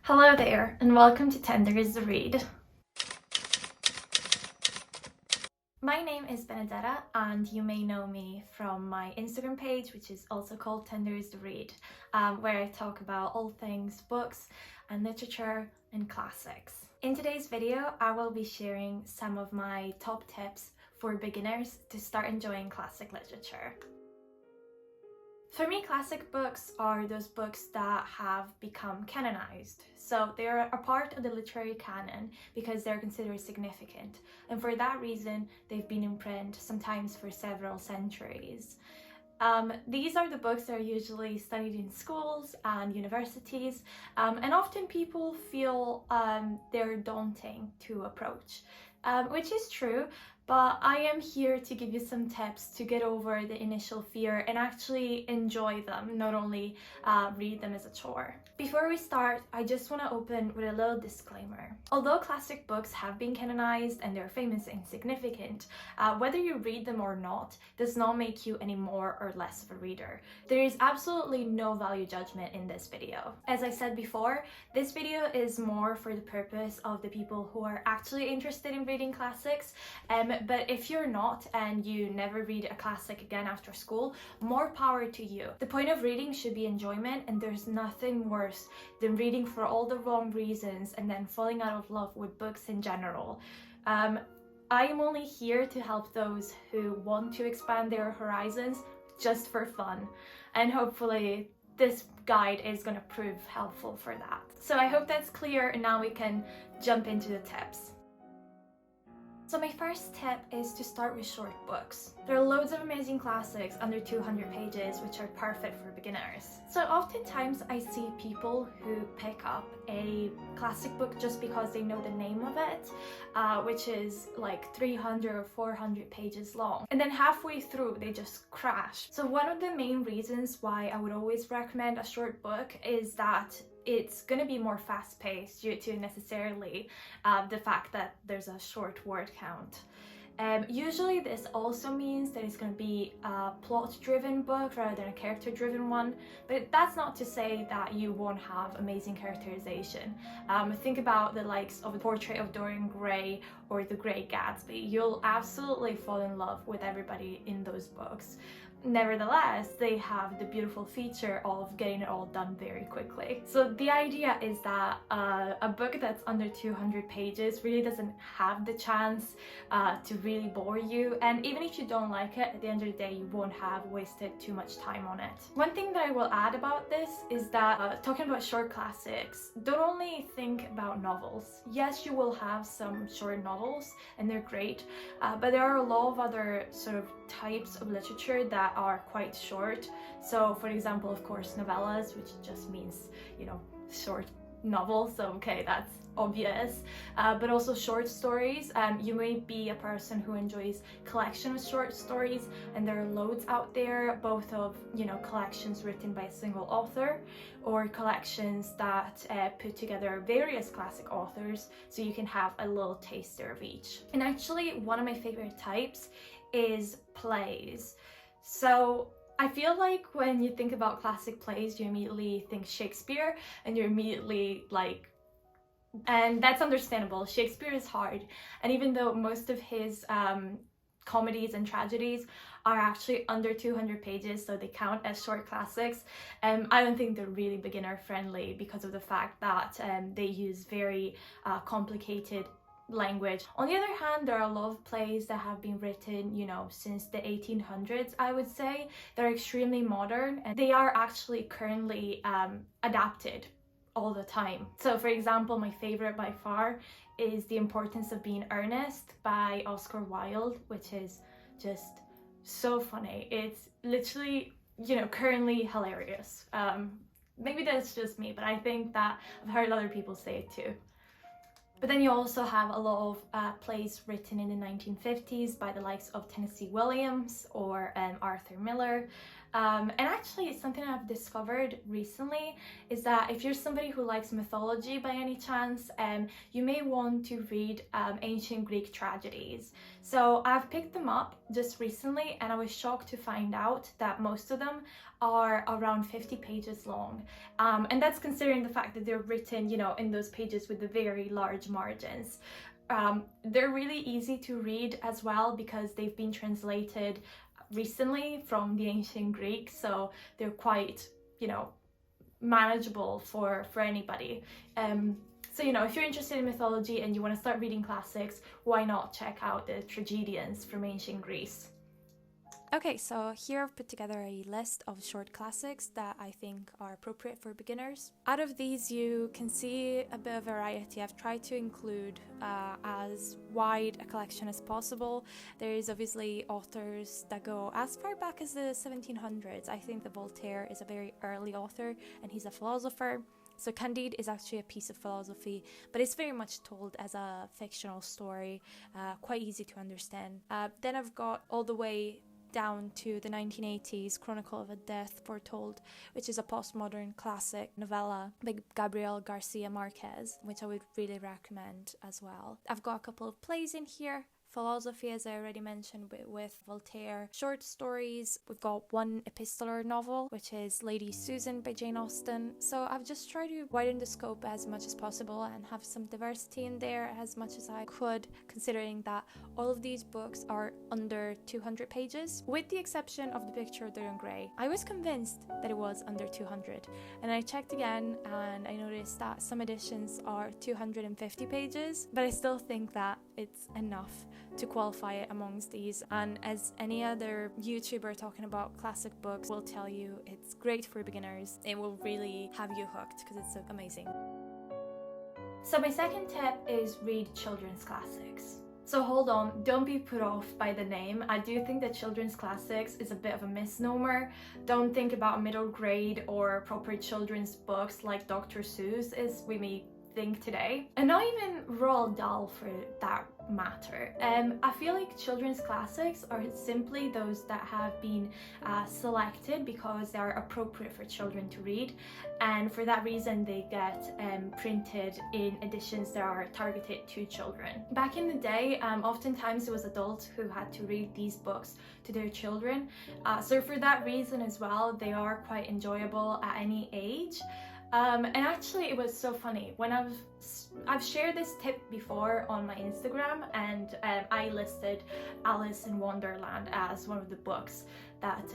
Hello there, and welcome to Tender is the Read. My name is Benedetta, and you may know me from my Instagram page, which is also called Tender is the Read, where I talk about all things books and literature and classics. In today's video, I will be sharing some of my top tips for beginners to start enjoying classic literature. For me, classic books are those books that have become canonized. So they're a part of the literary canon because they're considered significant. And for that reason, they've been in print sometimes for several centuries. These are the books that are usually studied in schools and universities, and often people feel they're daunting to approach, which is true. But I am here to give you some tips to get over the initial fear and actually enjoy them, not only read them as a chore. Before we start, I just want to open with a little disclaimer. Although classic books have been canonized and they're famous and significant, whether you read them or not does not make you any more or less of a reader. There is absolutely no value judgment in this video. As I said before, this video is more for the purpose of the people who are actually interested in reading classics. But if you're not and you never read a classic again after school, more power to you. The point of reading should be enjoyment, and there's nothing worse than reading for all the wrong reasons and then falling out of love with books in general. I am only here to help those who want to expand their horizons just for fun, and hopefully this guide is going to prove helpful for that. So I hope that's clear, and now we can jump into the tips. So my first tip is to start with short books. There are loads of amazing classics under 200 pages which are perfect for beginners. So oftentimes I see people who pick up a classic book just because they know the name of it, which is like 300 or 400 pages long. And then halfway through they just crash. So one of the main reasons why I would always recommend a short book is that it's going to be more fast-paced due to necessarily the fact that there's a short word count. Usually this also means that it's going to be a plot-driven book rather than a character-driven one, but that's not to say that you won't have amazing characterization. Think about the likes of The Portrait of Dorian Gray or The Great Gatsby. You'll absolutely fall in love with everybody in those books. Nevertheless, they have the beautiful feature of getting it all done very quickly. So the idea is that a book that's under 200 pages really doesn't have the chance to really bore you, and even if you don't like it, at the end of the day you won't have wasted too much time on it. One thing that I will add about this is that talking about short classics, don't only think about novels. Yes, you will have some short novels and they're great, but there are a lot of other sort of types of literature that are quite short. So for example, of course, novellas, which just means, you know, short novel, so okay, that's obvious, but also short stories. You may be a person who enjoys collection of short stories, and there are loads out there, both of, you know, collections written by a single author or collections that put together various classic authors, so you can have a little taster of each. And actually one of my favorite types is plays. So I feel like when you think about classic plays, you immediately think Shakespeare, and you're immediately like, and that's understandable. Shakespeare is hard, and even though most of his comedies and tragedies are actually under 200 pages, so they count as short classics, I don't think they're really beginner friendly because of the fact that they use very complicated language. On the other hand, there are a lot of plays that have been written, you know, since the 1800s, I would say. They're extremely modern, and they are actually currently adapted all the time. So for example, my favorite by far is The Importance of Being Earnest by Oscar Wilde, which is just so funny. It's literally, you know, currently hilarious. Maybe that's just me, but I think that I've heard other people say it too. But then you also have a lot of plays written in the 1950s by the likes of Tennessee Williams or Arthur Miller. And actually, it's something I've discovered recently is that if you're somebody who likes mythology by any chance, you may want to read ancient Greek tragedies. So I've picked them up just recently, and I was shocked to find out that most of them are around 50 pages long. And that's considering the fact that they're written, you know, in those pages with the very large margins. They're really easy to read as well because they've been translated recently from the ancient Greek, so they're quite, you know, manageable for anybody. So, you know, if you're interested in mythology and you want to start reading classics, why not check out the tragedians from ancient Greece? Okay, so here I've put together a list of short classics that I think are appropriate for beginners. Out of these, you can see a bit of variety. I've tried to include as wide a collection as possible. There is obviously authors that go as far back as the 1700s. I think that Voltaire is a very early author and he's a philosopher. So Candide is actually a piece of philosophy, but it's very much told as a fictional story, quite easy to understand. Then I've got all the way down to the 1980s Chronicle of a Death Foretold, which is a postmodern classic novella by Gabriel Garcia Marquez, which I would really recommend as well. I've got a couple of plays in here. Philosophy, as I already mentioned, with Voltaire. Short stories, we've got one epistolar novel, which is Lady Susan by Jane Austen. So I've just tried to widen the scope as much as possible and have some diversity in there as much as I could, considering that all of these books are under 200 pages, with the exception of The Picture of Dorian Gray. I was convinced that it was under 200, and I checked again and I noticed that some editions are 250 pages, but I still think that it's enough to qualify it amongst these. And as any other YouTuber talking about classic books will tell you, it's great for beginners. It will really have you hooked because it's amazing. So my second tip is read children's classics. So hold on, don't be put off by the name. I do think that children's classics is a bit of a misnomer. Don't think about middle grade or proper children's books like Dr. Seuss is we may think today, and not even Roald Dahl for that matter. I feel like children's classics are simply those that have been selected because they are appropriate for children to read, and for that reason they get printed in editions that are targeted to children. Back in the day, oftentimes it was adults who had to read these books to their children, so for that reason as well, they are quite enjoyable at any age. And actually it was so funny when I've shared this tip before on my Instagram, and I listed Alice in Wonderland as one of the books that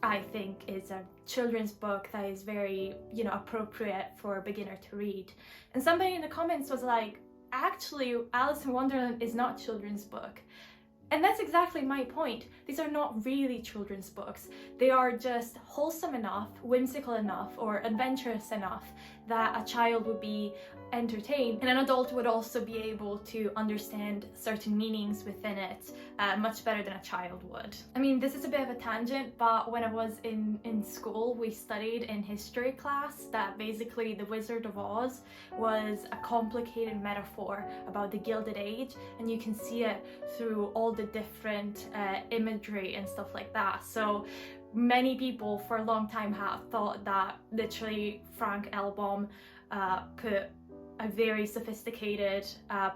I think is a children's book that is very, you know, appropriate for a beginner to read. And somebody in the comments was like, actually Alice in Wonderland is not a children's book. And that's exactly my point. These are not really children's books. They are just wholesome enough, whimsical enough, or adventurous enough that a child would be entertained, and an adult would also be able to understand certain meanings within it much better than a child would. I mean, this is a bit of a tangent, but when I was in school, we studied in history class that basically the Wizard of Oz was a complicated metaphor about the Gilded Age, and you can see it through all the different imagery and stuff like that. So many people for a long time have thought that literally Frank L. Baum put a very sophisticated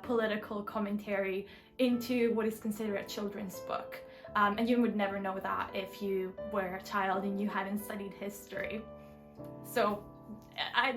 political commentary into what is considered a children's book. And you would never know that if you were a child and you hadn't studied history. So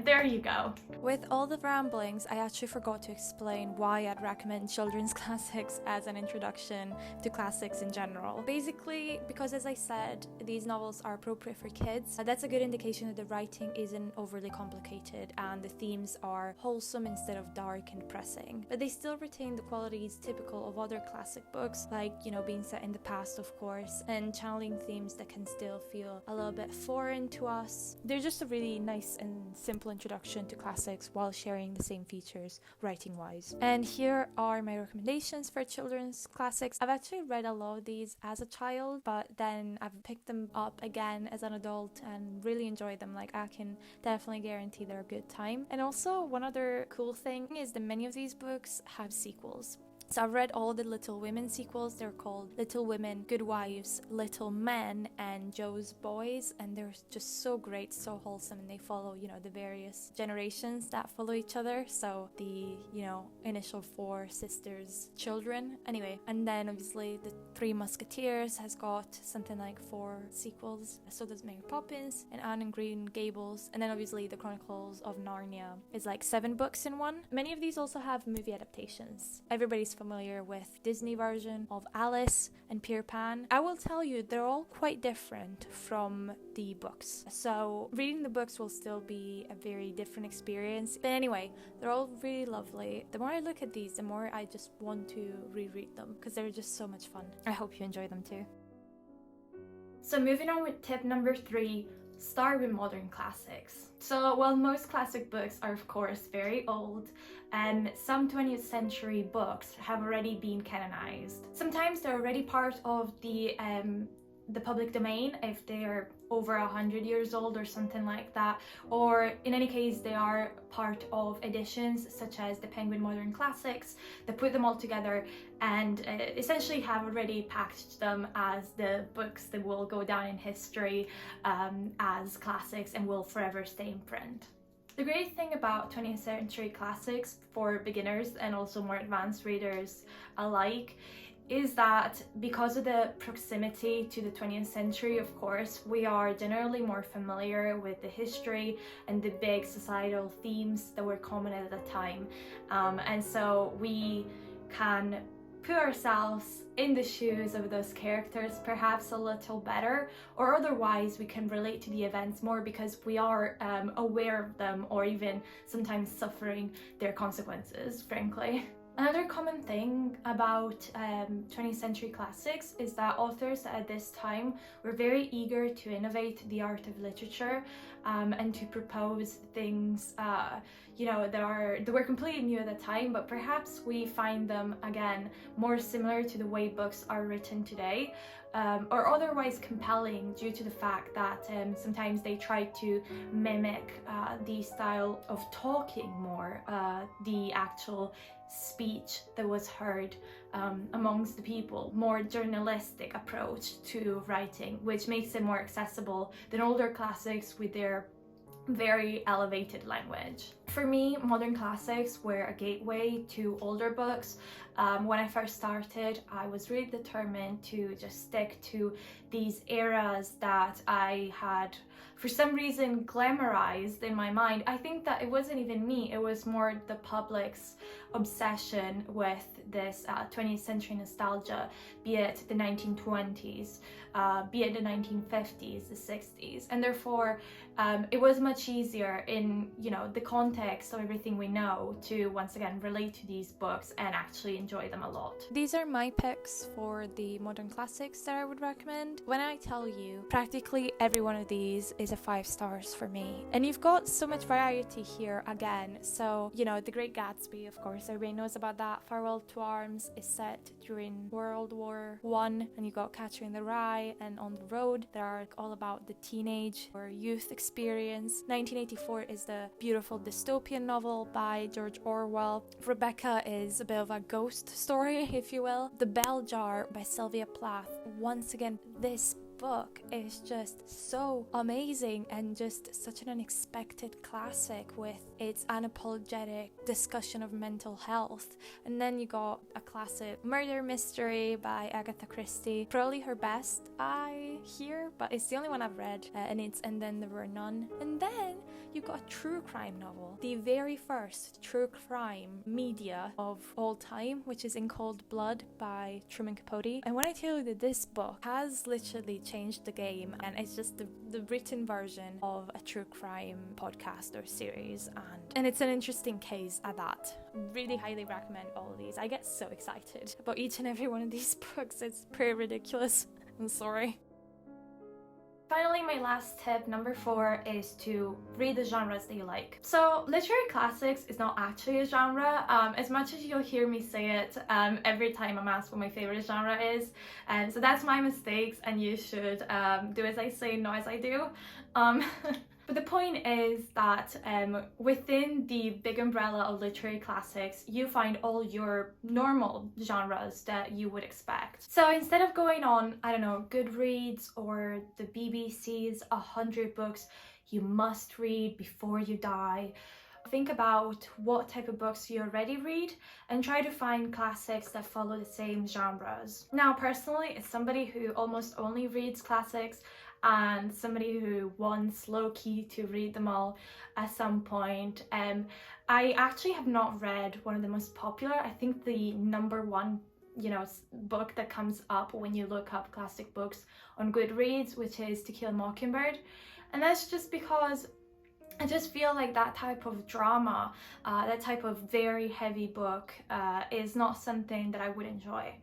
there you go. With all the ramblings, I actually forgot to explain why I'd recommend children's classics as an introduction to classics in general. Basically, because as I said, these novels are appropriate for kids. That's a good indication that the writing isn't overly complicated and the themes are wholesome instead of dark and depressing. But they still retain the qualities typical of other classic books, like, you know, being set in the past, of course, and channeling themes that can still feel a little bit foreign to us. They're just a really nice and simple introduction to classics while sharing the same features writing wise. And here are my recommendations for children's classics. I've actually read a lot of these as a child, but then I've picked them up again as an adult and really enjoyed them. Like, I can definitely guarantee they're a good time. And also, one other cool thing is that many of these books have sequels. So I've read all the Little Women sequels. They're called Little Women, Good Wives, Little Men, and Joe's Boys, and they're just so great, so wholesome, and they follow, you know, the various generations that follow each other. So the, you know, initial 4 sisters' children. Anyway, and then obviously the Three Musketeers has got something like 4 sequels. So does Mary Poppins and Anne and Green Gables, and then obviously the Chronicles of Narnia is like 7 books in one. Many of these also have movie adaptations. Everybody's familiar with Disney version of Alice and Peter Pan. I will tell you, they're all quite different from the books. So reading the books will still be a very different experience. But anyway, they're all really lovely. The more I look at these, the more I just want to reread them because they're just so much fun. I hope you enjoy them too. So moving on with tip number 3, start with modern classics. So while most classic books are of course very old, some 20th century books have already been canonized. Sometimes they're already part of the public domain if they are over 100 years old or something like that, or in any case they are part of editions such as the Penguin Modern Classics that put them all together and essentially have already packaged them as the books that will go down in history as classics and will forever stay in print. The great thing about 20th century classics for beginners and also more advanced readers alike is that because of the proximity to the 20th century, of course, we are generally more familiar with the history and the big societal themes that were common at the time. And so we can put ourselves in the shoes of those characters perhaps a little better, or otherwise we can relate to the events more because we are aware of them or even sometimes suffering their consequences, frankly. Another common thing about 20th century classics is that authors at this time were very eager to innovate the art of literature and to propose things that were completely new at the time, but perhaps we find them again more similar to the way books are written today, or otherwise compelling due to the fact that sometimes they try to mimic the style of talking more, the actual speech that was heard amongst the people, more journalistic approach to writing, which makes it more accessible than older classics with their very elevated language. For me, modern classics were a gateway to older books. When I first started, I was really determined to just stick to these eras that I had for some reason glamorized in my mind. I think that it wasn't even me, it was more the public's obsession with this 20th century nostalgia, be it the 1920s, be it the 1950s, the 60s, and therefore it was much easier in, you know, the context of everything we know to once again relate to these books and actually enjoy them a lot. These are my picks for the modern classics that I would recommend. When I tell you, practically every one of these is a 5 stars for me. And you've got so much variety here again. So, you know, The Great Gatsby, of course, everybody knows about that. Farewell to Arms is set during World War I, and you got Catcher in the Rye and On the Road that are all about the teenage or youth experience. 1984 is the beautiful dystopian novel by George Orwell. Rebecca is a bit of a ghost story, if you will. The Bell Jar by Sylvia Plath. Once again, this book is just so amazing and just such an unexpected classic with its unapologetic discussion of mental health. And then you got a classic murder mystery by Agatha Christie, probably her best I hear, but it's the only one I've read, and Then There Were None. And then you got a true crime novel, the very first true crime media of all time, which is In Cold Blood by Truman Capote. And when I tell you that this book has literally changed the game, and it's just the written version of a true crime podcast or series, and it's an interesting case at that. Really highly recommend all of these. I get so excited about each and every one of these books. It's pretty ridiculous. I'm sorry. Finally, my last tip, number 4, is to read the genres that you like. So literary classics is not actually a genre, as much as you'll hear me say it every time I'm asked what my favorite genre is. So that's my mistakes, and you should do as I say, not as I do. But the point is that within the big umbrella of literary classics, you find all your normal genres that you would expect. So instead of going on, I don't know, Goodreads or the BBC's 100 books you must read before you die, think about what type of books you already read and try to find classics that follow the same genres. Now, personally, as somebody who almost only reads classics and somebody who wants low-key to read them all at some point, I actually have not read one of the most popular, I think the number one book that comes up when you look up classic books on Goodreads, which is To Kill a Mockingbird. And that's just because I just feel like that type of drama, that type of very heavy book is not something that I would enjoy.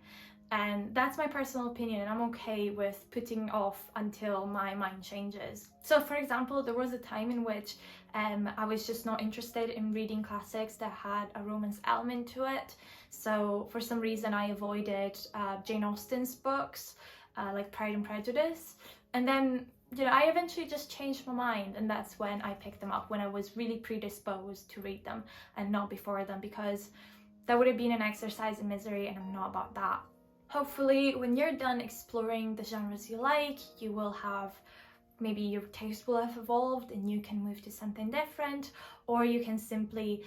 And that's my personal opinion, and I'm okay with putting off until my mind changes. So for example, there was a time in which I was just not interested in reading classics that had a romance element to it. So for some reason I avoided Jane Austen's books, like Pride and Prejudice. And then I eventually just changed my mind, and that's when I picked them up, when I was really predisposed to read them and not before them, because that would have been an exercise in misery, and I'm not about that. Hopefully, when you're done exploring the genres you like, you will have, maybe your taste will have evolved and you can move to something different, or you can simply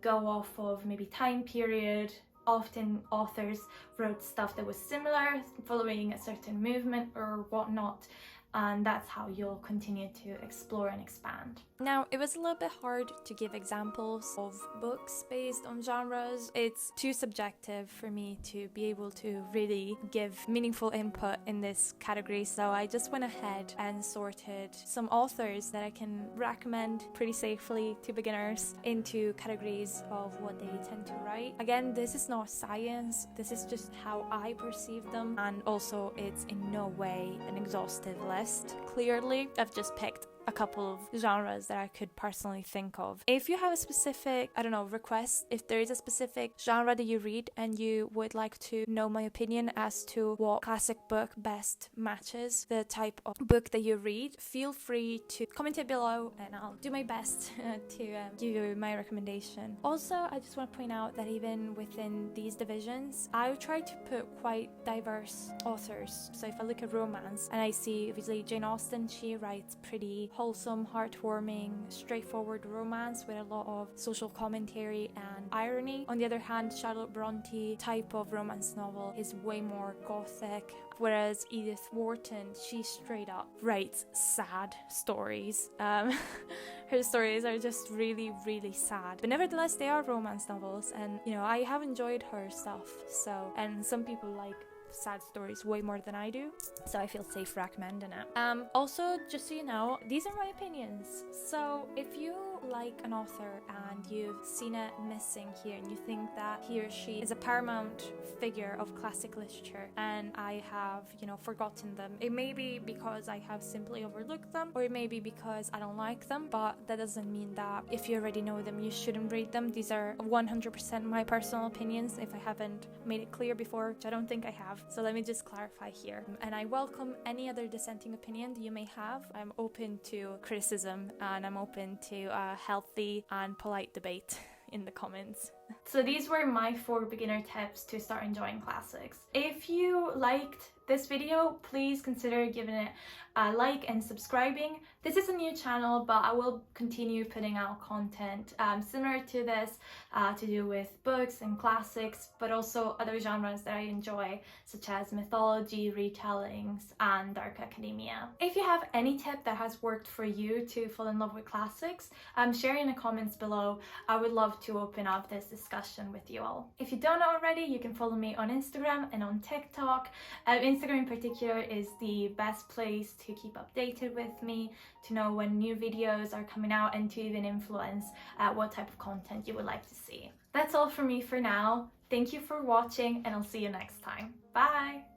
go off of maybe time period. Often authors wrote stuff that was similar, following a certain movement or whatnot, and that's how you'll continue to explore and expand. Now, it was a little bit hard to give examples of books based on genres. It's too subjective for me to be able to really give meaningful input in this category, so I just went ahead and sorted some authors that I can recommend pretty safely to beginners into categories of what they tend to write. Again, this is not science, this is just how I perceive them, and also it's in no way an exhaustive list. Clearly, I've just picked a couple of genres that I could personally think of. If you have a specific, request, if there is a specific genre that you read and you would like to know my opinion as to what classic book best matches the type of book that you read, feel free to comment it below and I'll do my best to give you my recommendation. Also, I just want to point out that even within these divisions, I try to put quite diverse authors. So if I look at romance and I see, obviously, Jane Austen, she writes pretty wholesome, heartwarming, straightforward romance with a lot of social commentary and irony. On the other hand, Charlotte Bronte type of romance novel is way more gothic, whereas Edith Wharton, she straight up writes sad stories. Her stories are just really, really sad, but nevertheless they are romance novels, and I have enjoyed her stuff. So, and some people like sad stories way more than I do, so I feel safe recommending it. Also, just so you know, these are my opinions, so if you like an author and you've seen it missing here and you think that he or she is a paramount figure of classic literature and I have, forgotten them, it may be because I have simply overlooked them, or it may be because I don't like them, but that doesn't mean that if you already know them you shouldn't read them. These are 100% my personal opinions, if I haven't made it clear before, which I don't think I have. So let me just clarify here. And I welcome any other dissenting opinion that you may have. I'm open to criticism and I'm open to a healthy and polite debate in the comments. So these were my 4 beginner tips to start enjoying classics. If you liked this video, please consider giving it a like and subscribing. This is a new channel, but I will continue putting out content similar to this, to do with books and classics, but also other genres that I enjoy, such as mythology, retellings, and dark academia. If you have any tip that has worked for you to fall in love with classics, share in the comments below. I would love to open up this discussion with you all. If you don't know already, you can follow me on Instagram and on TikTok. Instagram in particular is the best place to keep updated with me, to know when new videos are coming out, and to even influence what type of content you would like to see. That's all from me for now. Thank you for watching, and I'll see you next time. Bye!